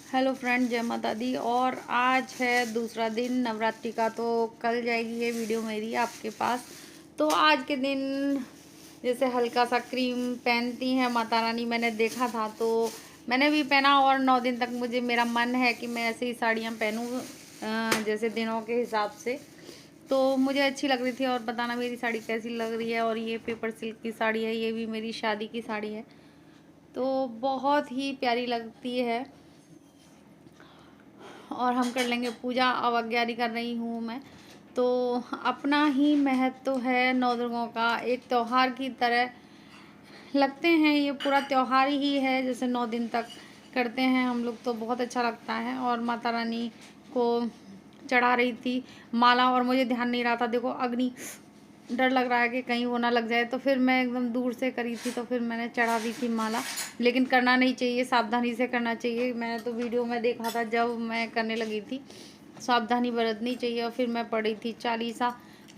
Hello friend, जय माता दी। और आज है दूसरा दिन नवरात्रि का, तो कल जाएगी ये वीडियो मेरी आपके पास। तो आज के दिन जैसे हल्का सा क्रीम पहनती हैं माता रानी, मैंने देखा था तो मैंने भी पहना। और 9 दिन तक मुझे मेरा मन है कि मैं ऐसे ही साड़ियाँ पहनूँ जैसे दिनों के हिसाब से। तो मुझे अच्छी लग रही थी। और बताना मेरी साड़ी कैसी लग रही है। और ये पेपर सिल्क की साड़ी है, ये भी मेरी शादी की साड़ी है, तो बहुत ही प्यारी लगती है। और हम कर लेंगे पूजा। अवज्ञारी कर रही हूँ मैं। तो अपना ही महत्व है नौ दुर्गों का, एक त्यौहार की तरह लगते हैं। ये पूरा त्यौहार ही है, जैसे 9 दिन तक करते हैं हम लोग, तो बहुत अच्छा लगता है। और माता रानी को चढ़ा रही थी माला, और मुझे ध्यान नहीं रहा था। देखो अग्नि, डर लग रहा है कि कहीं वो ना लग जाए, तो फिर मैं एकदम दूर से करी थी, तो फिर मैंने चढ़ा दी थी माला। लेकिन करना नहीं चाहिए, सावधानी से करना चाहिए। मैंने तो वीडियो में देखा था जब मैं करने लगी थी, सावधानी बरतनी चाहिए। और फिर मैं पढ़ी थी चालीसा।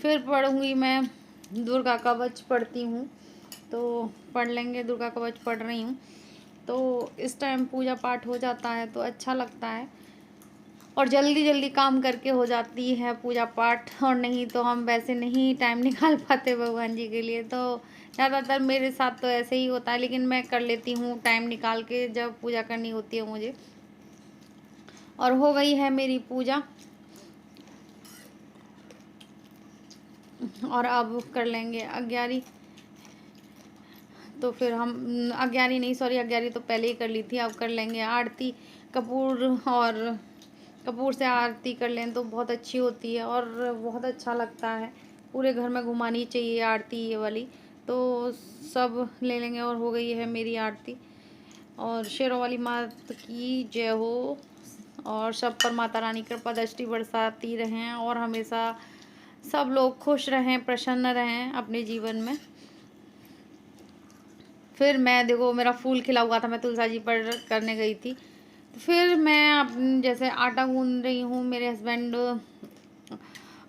फिर पढ़ूँगी मैं दुर्गा कवच पढ़ती हूँ, तो पढ़ लेंगे। दुर्गा कवच पढ़ रही हूँ, तो इस टाइम पूजा पाठ हो जाता है तो अच्छा लगता है। और जल्दी जल्दी काम करके हो जाती है पूजा पाठ। और नहीं तो हम वैसे नहीं टाइम निकाल पाते भगवान जी के लिए। तो ज़्यादातर मेरे साथ तो ऐसे ही होता है, लेकिन मैं कर लेती हूँ टाइम निकाल के जब पूजा करनी होती है मुझे। और हो गई है मेरी पूजा, और अब कर लेंगे अग्यारी। तो फिर हम अग्यारी नहीं, सॉरी, अग्यारी तो पहले ही कर ली थी। अब कर लेंगे आरती। कपूर, और कपूर से आरती कर लें तो बहुत अच्छी होती है और बहुत अच्छा लगता है। पूरे घर में घुमानी चाहिए आरती ये वाली। तो सब ले लेंगे। और हो गई है मेरी आरती। और शेरों वाली माता की जय हो। और सब पर माता रानी कृपा दृष्टि बरसाती रहें, और हमेशा सब लोग खुश रहें, प्रसन्न रहें अपने जीवन में। फिर मैं, देखो मेरा फूल खिला हुआ था, मैं तुलसा जी पर करने गई थी। फिर मैं जैसे आटा गूंद रही हूँ, मेरे हस्बैंड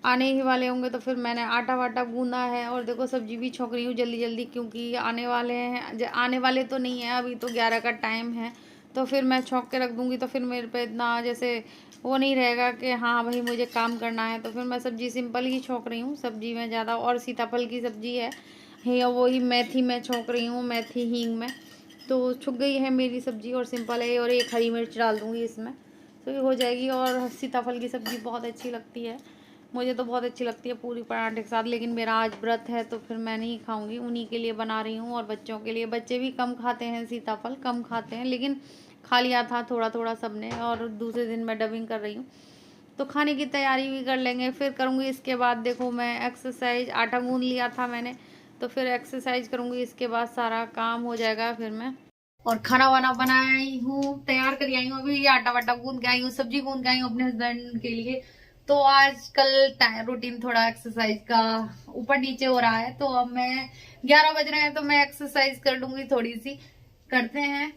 आने ही वाले होंगे, तो फिर मैंने आटा वाटा गूंदा है। और देखो सब्जी भी छोंक रही हूँ जल्दी जल्दी, क्योंकि आने वाले हैं। आने वाले तो नहीं है, अभी तो 11 का टाइम है। तो फिर मैं छोंक के रख दूँगी, तो फिर मेरे पे इतना जैसे वो नहीं रहेगा कि हाँ भाई मुझे काम करना है। तो फिर मैं सब्ज़ी सिंपल ही छोंक रही हूँ, सब्ज़ी में ज़्यादा। और सीताफल की सब्ज़ी है, वही मेथी में छोंक रही हूँ, मेथी हींग में। तो छुक गई है मेरी सब्ज़ी, और सिंपल है। और एक हरी मिर्च डाल दूँगी इसमें, तो ये हो जाएगी। और सीताफल की सब्ज़ी बहुत अच्छी लगती है, मुझे तो बहुत अच्छी लगती है पूरी पराठे के साथ। लेकिन मेरा आज व्रत है, तो फिर मैं नहीं खाऊंगी, उन्हीं के लिए बना रही हूँ और बच्चों के लिए। बच्चे भी कम खाते हैं, सीताफल कम खाते हैं, लेकिन खा लिया था थोड़ा थोड़ा सबने। और दूसरे दिन मैं डबिंग कर रही हूँ, तो खाने की तैयारी भी कर लेंगे। फिर करूँगी इसके बाद, देखो मैं एक्सरसाइज, आटा गूंद लिया था मैंने, तो फिर एक्सरसाइज करूँगी। इसके बाद सारा काम हो जाएगा फिर मैं। और खाना वाना बनाई हूँ, तैयार कर आई हूँ, अभी आटा वाटा गूंद के आई हूँ, सब्जी गूंद के आई हूँ अपने हस्बैंड के लिए। तो आजकल रूटीन थोड़ा एक्सरसाइज का ऊपर नीचे हो रहा है। तो अब मैं 11 बज रहे हैं, तो मैं एक्सरसाइज कर लूंगी थोड़ी सी। करते हैं।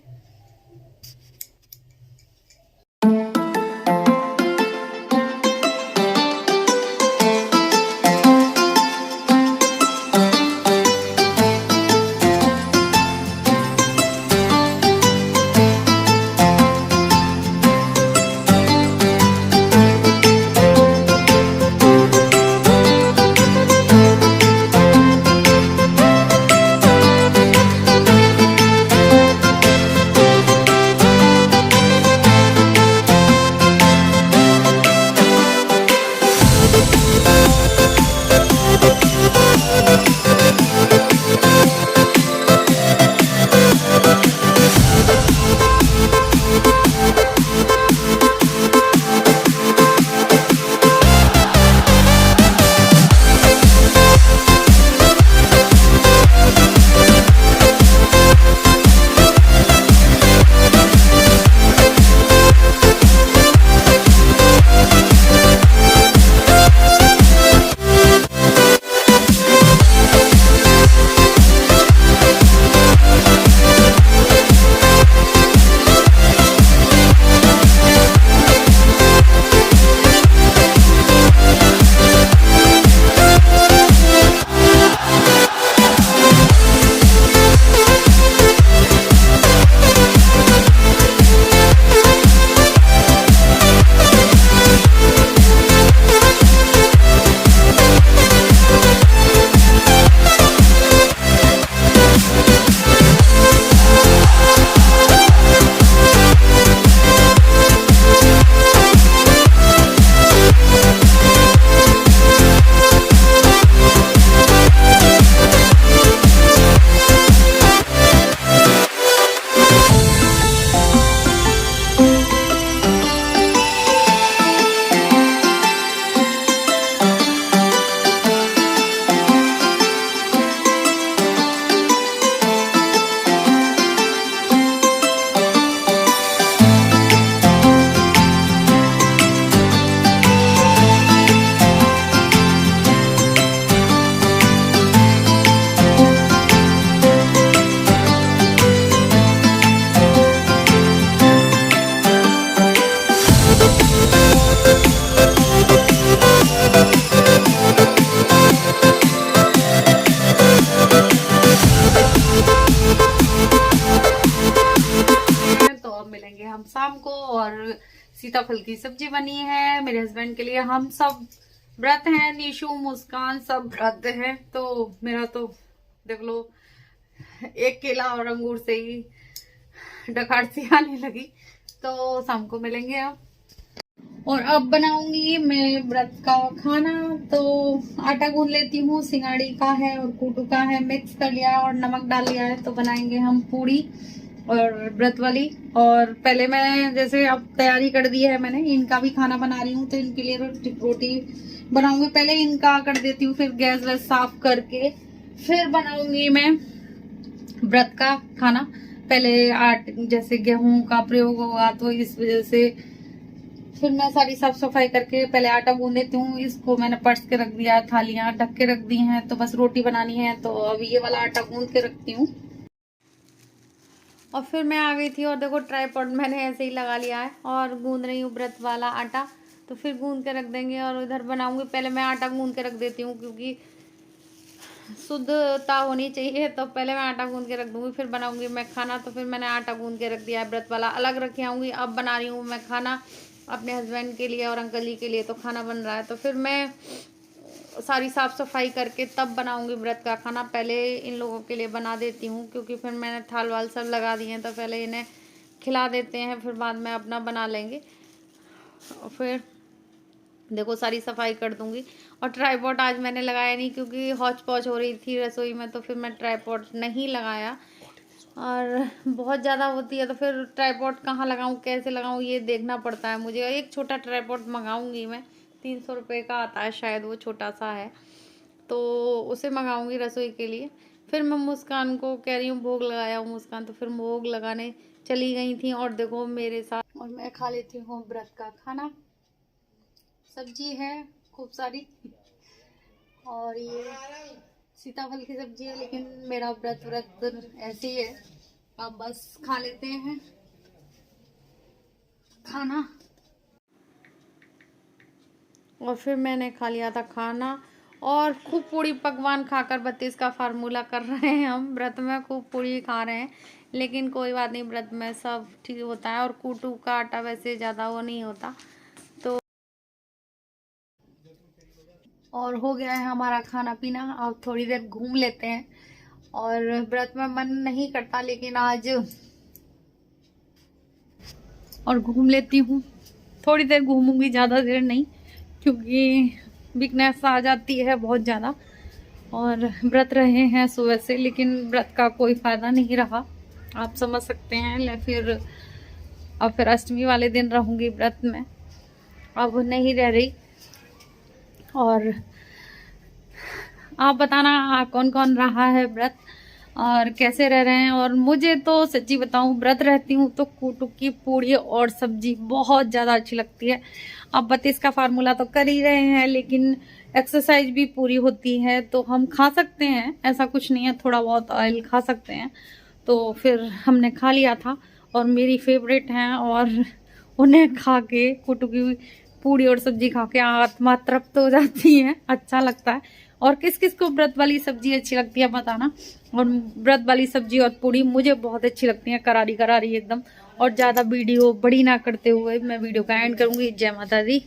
बनाएंगे हम शाम को। और सीताफल की सब्जी बनी है मेरे हस्बैंड के लिए। हम सब व्रत हैं, निशु मुस्कान सब व्रत हैं। तो मेरा तो देख लो एक केला और अंगूर से ही डकार सी आने लगी। तो शाम को मिलेंगे अब। और अब बनाऊंगी मैं व्रत का खाना। तो आटा गूंद लेती हूँ, सिंगाड़ी का है और कूटू का है, मिक्स कर लिया और नमक डाल लिया है। तो बनाएंगे हम पूड़ी और व्रत वाली। और पहले मैं जैसे अब तैयारी कर दी है मैंने, इनका भी खाना बना रही हूँ। तो इनके लिए रोटी बनाऊंगी। पहले इनका कर देती हूँ, फिर गैस वैस साफ करके फिर बनाऊंगी मैं व्रत का खाना। पहले जैसे गेहूं का प्रयोग होगा तो इस वजह से फिर मैं सारी साफ सफाई करके पहले आटा गूंद देती हूँ। इसको मैंने परस के रख दिया, थालियां ढक के रख दी हैं। तो बस रोटी बनानी है। तो अब ये वाला आटा गूंद के रखती हूँ। और फिर मैं आ गई थी और देखो ट्राइपॉड मैंने ऐसे ही लगा लिया है और गूंद रही हूँ व्रत वाला आटा। तो फिर गूंद के रख देंगे और इधर बनाऊंगी। पहले मैं आटा गूंद के रख देती हूँ क्योंकि शुद्धता होनी चाहिए। तो पहले मैं आटा गूंद के रख दूंगी, फिर बनाऊंगी मैं खाना। तो फिर मैंने आटा गूंद के रख दिया है, व्रत वाला अलग रखे आऊंगी। अब बना रही हूँ मैं खाना अपने हस्बैंड के लिए और अंकल जी के लिए। तो खाना बन रहा है तो फिर मैं सारी साफ सफाई करके तब बनाऊंगी व्रत का खाना। पहले इन लोगों के लिए बना देती हूँ क्योंकि फिर मैंने थाल वाल सब लगा दिए हैं। तो पहले इन्हें खिला देते हैं, फिर बाद में अपना बना लेंगे। और फिर देखो सारी सफाई कर दूंगी। और ट्राइपॉड आज मैंने लगाया नहीं क्योंकि हौच पौच हो रही थी रसोई में। तो फिर मैं ट्राइपॉड नहीं लगाया। और बहुत ज़्यादा होती है तो फिर ट्राइपॉड कहाँ लगाऊं, कैसे लगाऊं, ये देखना पड़ता है मुझे। एक छोटा ट्राइपॉड मंगाऊंगी मैं, 300 रुपये का आता है शायद, वो छोटा सा है। तो उसे मंगाऊंगी रसोई के लिए। फिर मैं मुस्कान को कह रही हूँ भोग लगाया हूँ मुस्कान। तो फिर भोग लगाने चली गई थी। और देखो मेरे साथ और मैं खा लेती हूँ व्रत का खाना। सब्जी है खूब सारी और ये सीताफल की सब्जी है। लेकिन मेरा व्रत ऐसे ही है। अब बस खा लेते हैं खाना। और फिर मैंने खा लिया था खाना और खूब पूड़ी पकवान खाकर 32 का फार्मूला कर रहे हैं हम। व्रत में खूब पूड़ी खा रहे हैं, लेकिन कोई बात नहीं, व्रत में सब ठीक होता है। और कूटू का आटा वैसे ज़्यादा वो नहीं होता। तो और हो गया है हमारा खाना पीना। अब थोड़ी देर घूम लेते हैं। और व्रत में मन नहीं करता लेकिन आज और घूम लेती हूँ। थोड़ी देर घूमूंगी, ज़्यादा देर नहीं, क्योंकि वीकनेस आ जाती है बहुत ज़्यादा। और व्रत रहे हैं सुबह से, लेकिन व्रत का कोई फ़ायदा नहीं रहा, आप समझ सकते हैं। अब फिर अष्टमी वाले दिन रहूँगी व्रत में, अब नहीं रह रही। और आप बताना कौन कौन रहा है व्रत और कैसे रह रहे हैं। और मुझे तो सच्ची बताऊं, व्रत रहती हूँ तो कूटू की पूड़ी और सब्जी बहुत ज़्यादा अच्छी लगती है। अब 32 का फार्मूला तो कर ही रहे हैं, लेकिन एक्सरसाइज भी पूरी होती है तो हम खा सकते हैं, ऐसा कुछ नहीं है, थोड़ा बहुत ऑयल खा सकते हैं। तो फिर हमने खा लिया था और मेरी फेवरेट हैं। और उन्हें खा के, कूटू की पूड़ी और सब्जी खा के आत्मा तृप्त हो जाती है, अच्छा लगता है। और किस किस को व्रत वाली सब्जी अच्छी लगती है बताना। और व्रत वाली सब्जी और पूड़ी मुझे बहुत अच्छी लगती है, करारी करारी एकदम। और ज़्यादा वीडियो बड़ी ना करते हुए मैं वीडियो का एंड करूँगी। जय माता दी।